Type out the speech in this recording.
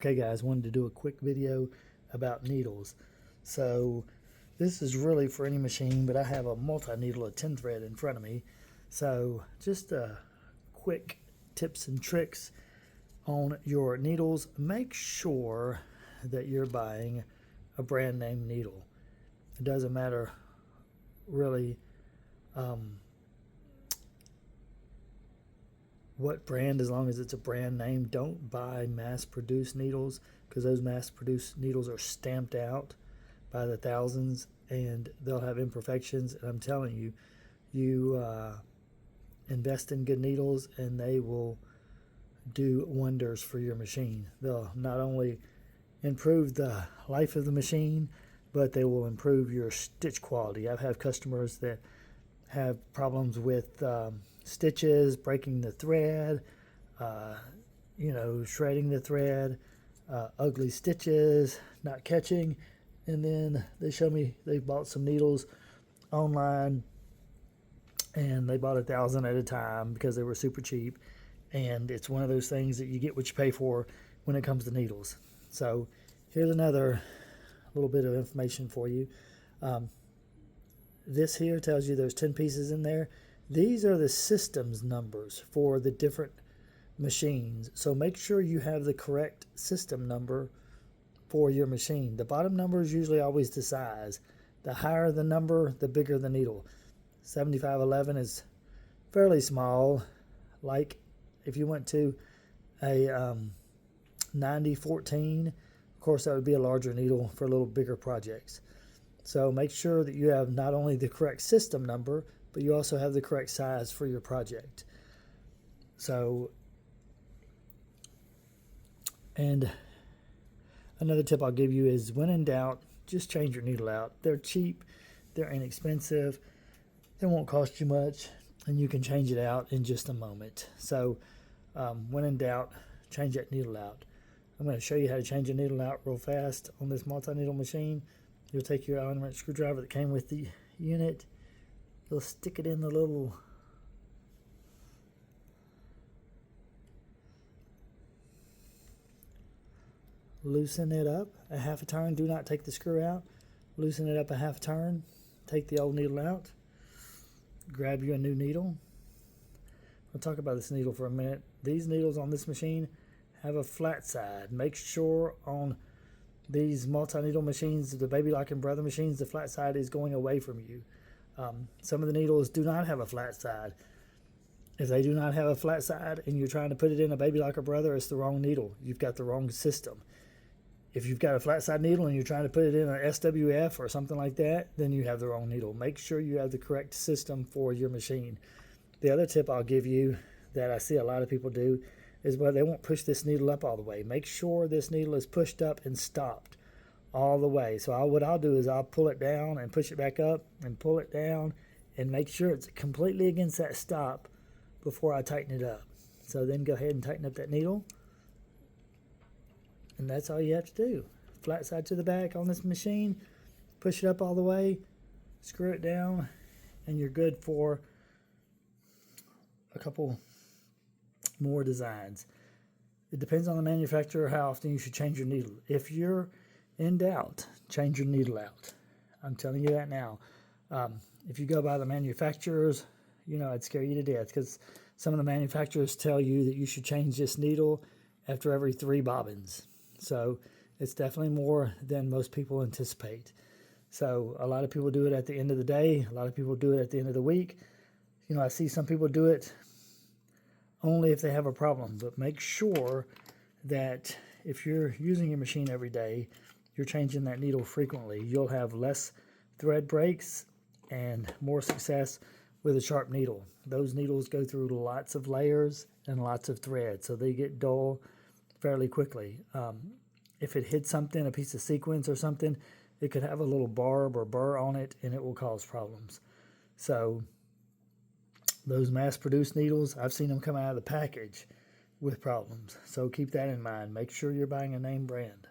Okay guys, wanted to do a quick video about needles. So this is really for any machine, but I have a multi-needle, a 10 thread in front of me. So just quick tips and tricks on your needles. Make sure that you're buying a brand name needle. It doesn't matter really what brand, as long as it's a brand name. Don't buy mass-produced needles, because those mass-produced needles are stamped out by the thousands and they'll have imperfections. And I'm telling you, you invest in good needles and they will do wonders for your machine. They'll not only improve the life of the machine, but they will improve your stitch quality. I've had customers that have problems with stitches, breaking the thread, shredding the thread, ugly stitches, not catching. And then they show me they bought some needles online and they bought 1,000 at a time because they were super cheap. And it's one of those things that you get what you pay for when it comes to needles. So here's another little bit of information for you. This here tells you there's 10 pieces in there. These are the systems numbers for the different machines. So make sure you have the correct system number for your machine. The bottom number is usually always the size. The higher the number, the bigger the needle. 7511 is fairly small. Like if you went to a 9014, of course that would be a larger needle for a little bigger projects. So make sure that you have not only the correct system number, but you also have the correct size for your project. So, and another tip I'll give you is, when in doubt, just change your needle out. They're cheap, they're inexpensive, they won't cost you much, and you can change it out in just a moment. So when in doubt, change that needle out. I'm going to show you how to change a needle out real fast on this multi-needle machine. You'll take your Allen wrench screwdriver that came with the unit. You'll stick it in the little loosen it up a half a turn. Do not take the screw out. Loosen it up a half a turn. Take the old needle out. Grab you a new needle. I'll talk about this needle for a minute. These needles on this machine have a flat side. Make sure on these multi-needle machines, the Baby Lock and Brother machines, the flat side is going away from you. Some of the needles do not have a flat side. If they do not have a flat side and you're trying to put it in a Baby Lock or Brother, it's the wrong needle. You've got the wrong system. If you've got a flat side needle and you're trying to put it in an SWF or something like that, then you have the wrong needle. Make sure you have the correct system for your machine. The other tip I'll give you that I see a lot of people do is, well, they won't push this needle up all the way. Make sure this needle is pushed up and stopped all the way. So what I'll do is I'll pull it down and push it back up and pull it down and make sure it's completely against that stop before I tighten it up. So then go ahead and tighten up that needle. And that's all you have to do. Flat side to the back on this machine, push it up all the way, screw it down, and you're good for a couple more designs. It depends on the manufacturer how often you should change your needle. If you're in doubt, change your needle out. I'm telling you that now. If you go by the manufacturers, I'd scare you to death, because some of the manufacturers tell you that you should change this needle after every 3 bobbins. So it's definitely more than most people anticipate. So a lot of people do it at the end of the day. A lot of people do it at the end of the week. I see some people do it only if they have a problem, but make sure that if you're using your machine every day, you're changing that needle frequently. You'll have less thread breaks and more success with a sharp needle. Those needles go through lots of layers and lots of thread, so they get dull fairly quickly. If it hits something, a piece of sequence or something, it could have a little barb or burr on it and it will cause problems. So those mass-produced needles, I've seen them come out of the package with problems. So keep that in mind. Make sure you're buying a name brand.